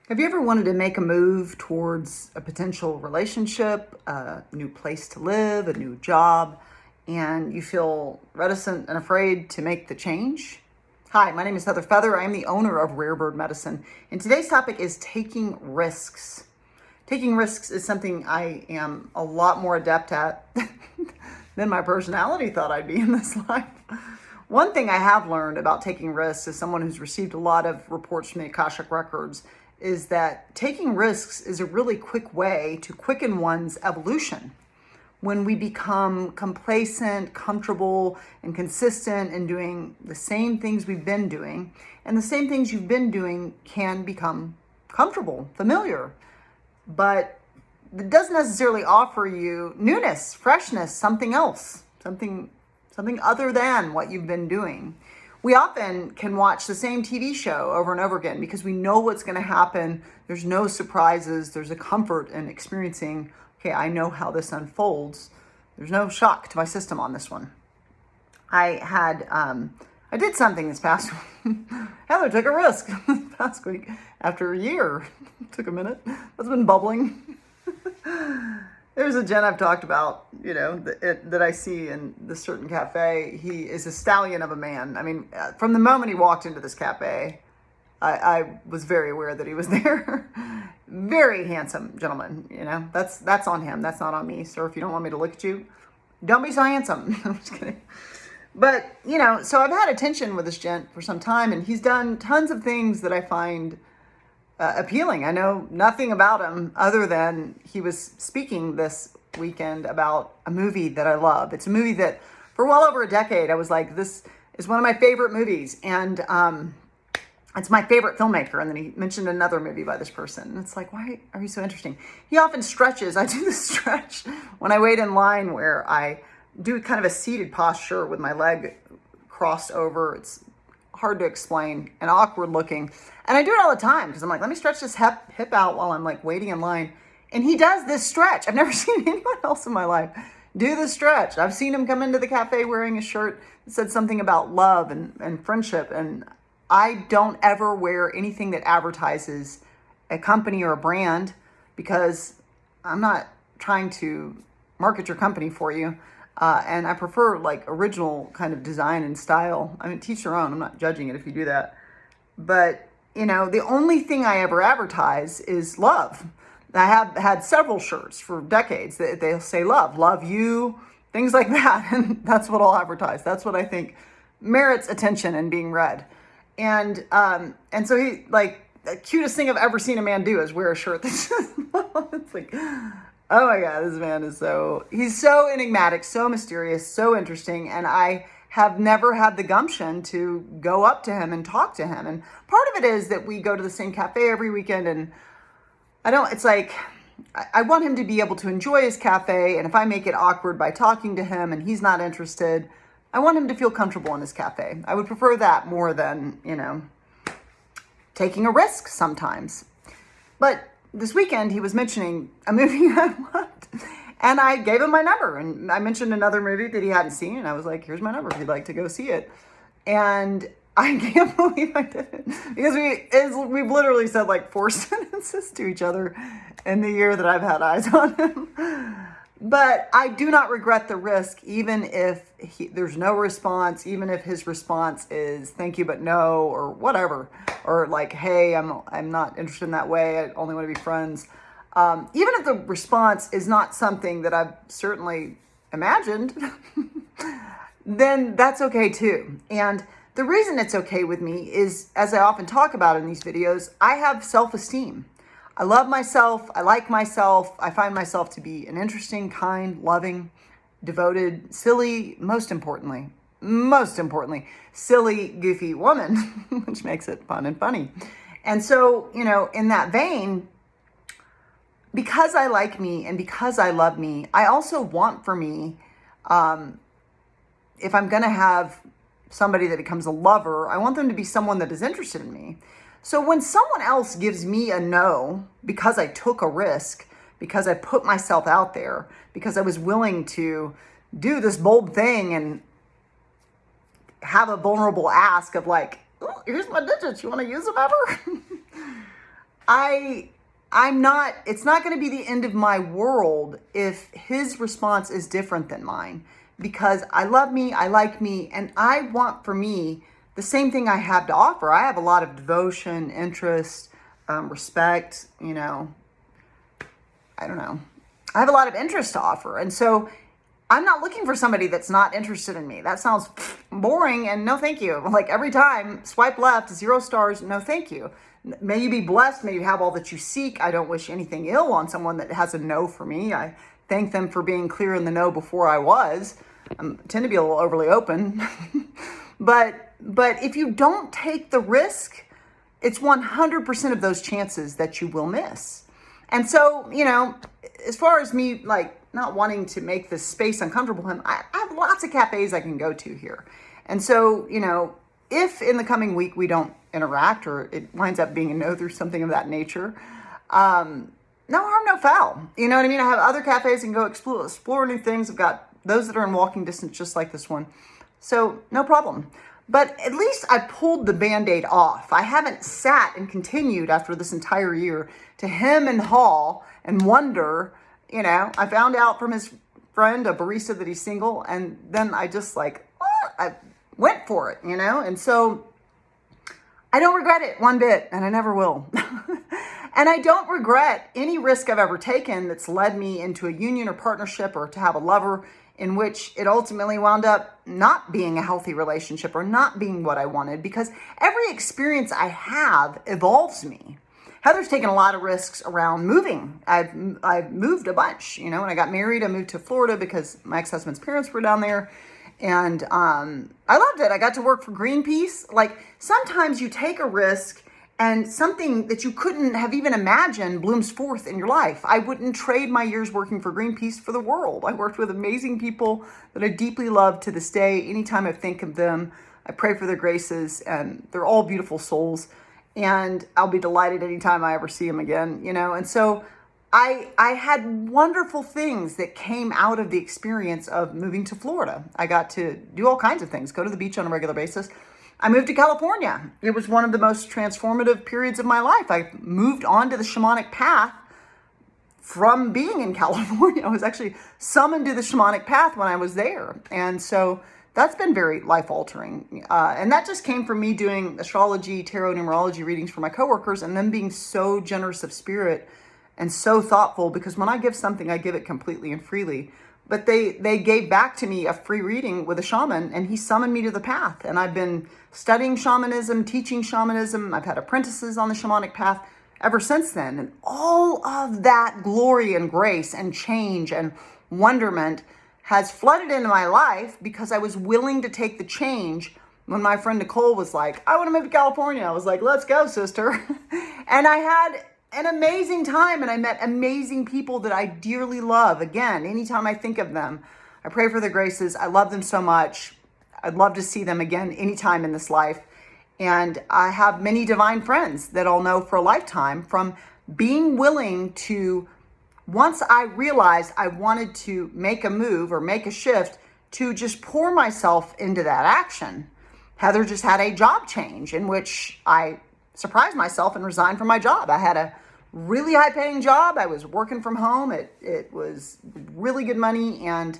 Have you ever wanted to make a move towards a potential relationship, a new place to live, a new job, and you feel reticent and afraid to make the change? Hi, my name is Heather Feather. I am the owner of Rare Bird Medicine, and today's topic is taking risks. Taking risks is something I am a lot more adept at than my personality thought I'd be in this life. One thing I have learned about taking risks as someone who's received a lot of reports from the Akashic Records is that taking risks is a really quick way to quicken one's evolution. When we become complacent, comfortable, and consistent in doing the same things we've been doing, and the same things you've been doing can become comfortable, familiar, but it doesn't necessarily offer you newness, freshness, something else, something other than what you've been doing. We often can watch the same TV show over and over again because we know what's going to happen. There's no surprises. There's a comfort in experiencing, okay, I know how this unfolds. There's no shock to my system on this one. I did something this past week. Heather took a risk this past week after a year. It took a minute. It's been bubbling. There's a gent I've talked about, that I see in this certain cafe. He is a stallion of a man. I mean, from the moment he walked into this cafe, I was very aware that he was there. Very handsome gentleman, That's on him. That's not on me. Sir, if you don't want me to look at you, don't be so handsome. I'm just kidding. But, so I've had attention with this gent for some time, and he's done tons of things that I find appealing. I know nothing about him other than he was speaking this weekend about a movie that I love. It's a movie that for well over a decade, I was like, this is one of my favorite movies. And it's my favorite filmmaker. And then he mentioned another movie by this person. And it's like, why are you so interesting? He often stretches. I do this stretch when I wait in line where I do kind of a seated posture with my leg crossed over. It's hard to explain and awkward looking. And I do it all the time because I'm like, let me stretch this hip out while I'm like waiting in line. And he does this stretch. I've never seen anyone else in my life do this stretch. I've seen him come into the cafe wearing a shirt that said something about love and friendship. And I don't ever wear anything that advertises a company or a brand because I'm not trying to market your company for you. And I prefer like original kind of design and style. I mean, teach your own. I'm not judging it if you do that. But, the only thing I ever advertise is love. I have had several shirts for decades that they'll say love you, things like that. And that's what I'll advertise. That's what I think merits attention and being read. And so he, like, the cutest thing I've ever seen a man do is wear a shirt that's just, it's like, oh my God, this man is he's so enigmatic, so mysterious, so interesting. And I have never had the gumption to go up to him and talk to him. And part of it is that we go to the same cafe every weekend, and I want him to be able to enjoy his cafe. And if I make it awkward by talking to him and he's not interested, I want him to feel comfortable in his cafe. I would prefer that more than, taking a risk sometimes. But this weekend, he was mentioning a movie I loved, and I gave him my number, and I mentioned another movie that he hadn't seen, and I was like, here's my number if you'd like to go see it. And I can't believe I did it, because we've literally said like 4 sentences to each other in the year that I've had eyes on him. But I do not regret the risk, even if there's no response, even if his response is thank you but no, or whatever, or like, hey, I'm not interested in that way, I only want to be friends. Even if the response is not something that I've certainly imagined, then that's okay too. And the reason it's okay with me is, as I often talk about in these videos, I have self-esteem. I love myself. I like myself. I find myself to be an interesting, kind, loving, devoted, silly, most importantly, silly, goofy woman, which makes it fun and funny. And so, in that vein, because I like me and because I love me, I also want for me, if I'm going to have somebody that becomes a lover, I want them to be someone that is interested in me. So when someone else gives me a no because I took a risk, because I put myself out there, because I was willing to do this bold thing and have a vulnerable ask of like, oh, here's my digits, you want to use them ever? I'm not, it's not going to be the end of my world if his response is different than mine, because I love me, I like me, and I want for me the same thing I have to offer. I have a lot of devotion, interest, respect, you know, I don't know. I have a lot of interest to offer. And so I'm not looking for somebody that's not interested in me. That sounds boring and no thank you. Like every time, swipe left, 0 stars, no thank you. May you be blessed. May you have all that you seek. I don't wish anything ill on someone that has a no for me. I thank them for being clear in the no before I was. I tend to be a little overly open. But if you don't take the risk, it's 100% of those chances that you will miss. And so, you know, as far as me, like, not wanting to make this space uncomfortable for him, I have lots of cafes I can go to here. And so, you know, if in the coming week we don't interact or it winds up being a no through something of that nature, no harm, no foul. You know what I mean? I have other cafes and go explore new things. I've got those that are in walking distance, just like this one. So no problem. But at least I pulled the Band-Aid off. I haven't sat and continued after this entire year to hem and haw and wonder, you know. I found out from his friend, a barista, that he's single. And then I just I went for it, you know. And so I don't regret it one bit, and I never will. And I don't regret any risk I've ever taken that's led me into a union or partnership or to have a lover in which it ultimately wound up not being a healthy relationship or not being what I wanted, because every experience I have evolves me. Heather's taken a lot of risks around moving. I've moved a bunch. You know, when I got married, I moved to Florida because my ex-husband's parents were down there. And I loved it. I got to work for Greenpeace. Like, sometimes you take a risk and something that you couldn't have even imagined blooms forth in your life. I wouldn't trade my years working for Greenpeace for the world. I worked with amazing people that I deeply love to this day. Anytime I think of them, I pray for their graces, and they're all beautiful souls. And I'll be delighted anytime I ever see them again, you know. And so I had wonderful things that came out of the experience of moving to Florida. I got to do all kinds of things, go to the beach on a regular basis. I moved to California. It was one of the most transformative periods of my life. I moved on to the shamanic path from being in California. I was actually summoned to the shamanic path when I was there. And so that's been very life-altering. And that just came from me doing astrology, tarot, numerology readings for my coworkers, and them being so generous of spirit and so thoughtful, because when I give something, I give it completely and freely. But they gave back to me a free reading with a shaman, and he summoned me to the path. And I've been studying shamanism, teaching shamanism. I've had apprentices on the shamanic path ever since then. And all of that glory and grace and change and wonderment has flooded into my life because I was willing to take the change. When my friend Nicole was like, I want to move to California, I was like, let's go, sister. And I had an amazing time, and I met amazing people that I dearly love. Again, anytime I think of them, I pray for their graces. I love them so much. I'd love to see them again anytime in this life. And I have many divine friends that I'll know for a lifetime from being willing to, once I realized I wanted to make a move or make a shift, to just pour myself into that action. Heather just had a job change in which I surprised myself and resigned from my job. I had a really high paying job. I was working from home. It was really good money. And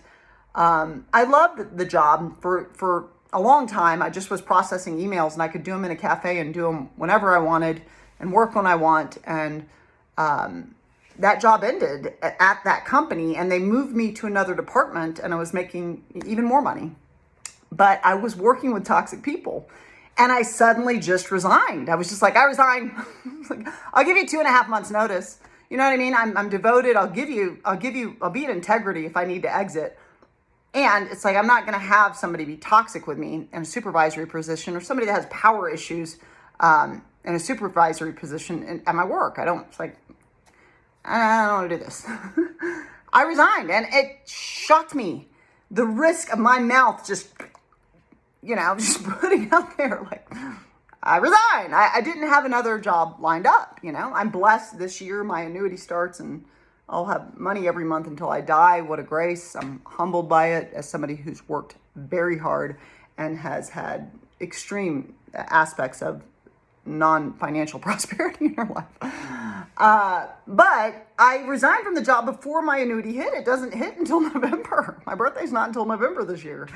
I loved the job for a long time. I just was processing emails, and I could do them in a cafe and do them whenever I wanted and work when I want. And that job ended at that company, and they moved me to another department, and I was making even more money. But I was working with toxic people. And I suddenly just resigned. I was just like, I resign. I'll give you 2.5 months notice. You know what I mean? I'm devoted. I'll be in integrity if I need to exit. And it's like, I'm not going to have somebody be toxic with me in a supervisory position, or somebody that has power issues in a supervisory position at my work. I don't want to do this. I resigned, and it shocked me. The risk of my mouth just putting out there, like, I resign. I didn't have another job lined up, you know. I'm blessed this year. My annuity starts, and I'll have money every month until I die. What a grace. I'm humbled by it as somebody who's worked very hard and has had extreme aspects of non-financial prosperity in your life. But I resigned from the job before my annuity hit. It doesn't hit until November. My birthday's not until November this year.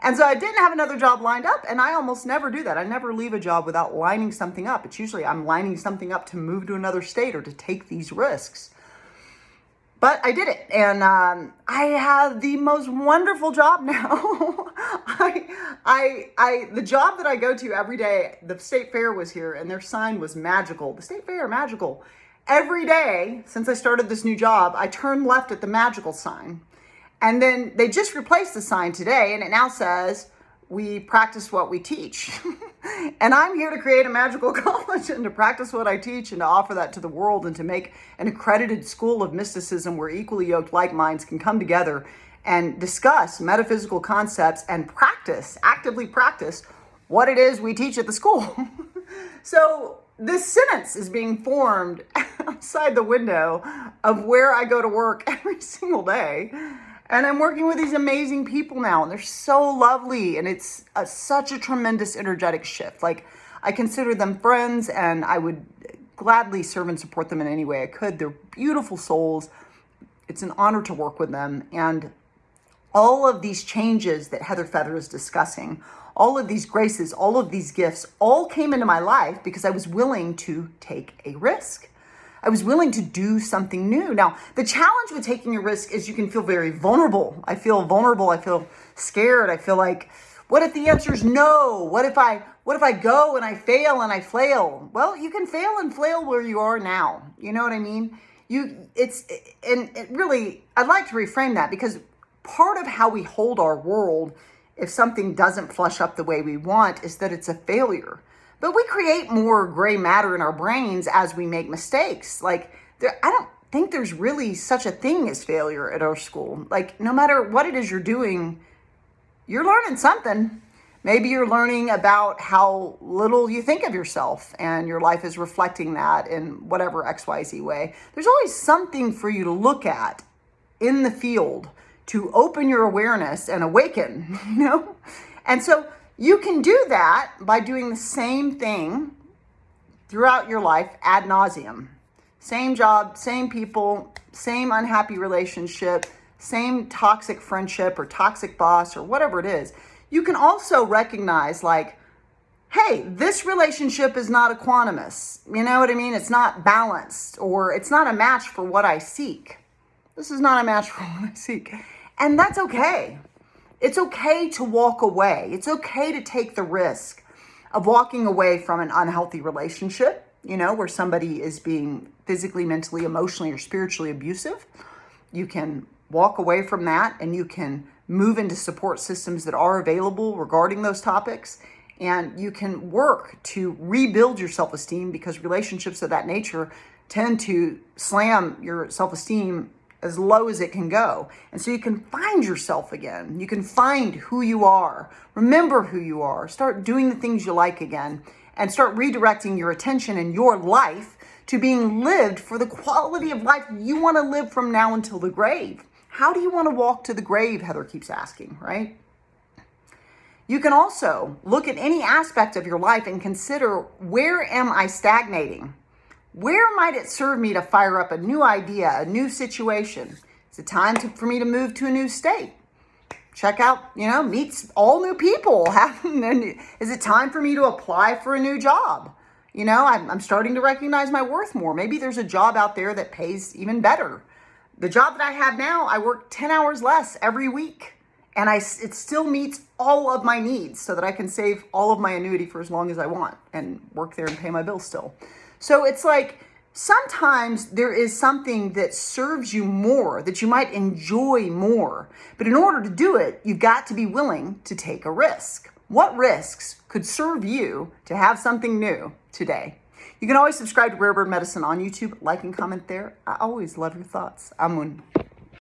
And so I didn't have another job lined up, and I almost never do that. I never leave a job without lining something up. It's usually I'm lining something up to move to another state or to take these risks. But I did it, and I have the most wonderful job now. The job that I go to every day, the state fair was here, and their sign was magical. The state fair, magical. Every day since I started this new job, I turn left at the magical sign. And then they just replaced the sign today, and it now says, we practice what we teach. And I'm here to create a magical college and to practice what I teach and to offer that to the world and to make an accredited school of mysticism where equally yoked like minds can come together and discuss metaphysical concepts and actively practice what it is we teach at the school. So this sentence is being formed outside the window of where I go to work every single day. And I'm working with these amazing people now, and they're so lovely, and it's such a tremendous energetic shift. Like, I consider them friends, and I would gladly serve and support them in any way I could. They're beautiful souls. It's an honor to work with them. And all of these changes that Heather Feather is discussing, all of these graces, all of these gifts, all came into my life because I was willing to take a risk. I was willing to do something new. Now, the challenge with taking a risk is you can feel very vulnerable. I feel vulnerable. I feel scared. I feel like, what if the answer is no? What if I go and I fail and I flail? Well, you can fail and flail where you are now. You know what I mean? I'd like to reframe that, because part of how we hold our world, if something doesn't flush up the way we want, is that it's a failure. But we create more gray matter in our brains as we make mistakes. I don't think there's really such a thing as failure at our school. Like, no matter what it is you're doing, you're learning something. Maybe you're learning about how little you think of yourself, and your life is reflecting that in whatever XYZ way. There's always something for you to look at in the field to open your awareness and awaken, And so you can do that by doing the same thing throughout your life ad nauseum. Same job, same people, same unhappy relationship, same toxic friendship or toxic boss or whatever it is. You can also recognize, hey, this relationship is not equanimous. You know what I mean? It's not balanced, or it's not a match for what I seek. This is not a match for what I seek. And that's okay. It's okay to walk away. It's okay to take the risk of walking away from an unhealthy relationship, where somebody is being physically, mentally, emotionally, or spiritually abusive. You can walk away from that, and you can move into support systems that are available regarding those topics. And you can work to rebuild your self-esteem, because relationships of that nature tend to slam your self-esteem as low as it can go. And so you can find yourself again. You can find who you are. Remember who you are. Start doing the things you like again, and start redirecting your attention and your life to being lived for the quality of life you want to live from now until the grave. How do you want to walk to the grave? Heather keeps asking, right? You can also look at any aspect of your life and consider, where am I stagnating? Where might it serve me to fire up a new idea, a new situation? Is it time for me to move to a new state? Check out, meet all new people. Is it time for me to apply for a new job? I'm starting to recognize my worth more. Maybe there's a job out there that pays even better. The job that I have now, I work 10 hours less every week, and it still meets all of my needs so that I can save all of my annuity for as long as I want and work there and pay my bills still. So it's like, sometimes there is something that serves you more, that you might enjoy more. But in order to do it, you've got to be willing to take a risk. What risks could serve you to have something new today? You can always subscribe to Rare Bird Medicine on YouTube, like and comment there. I always love your thoughts. Amun.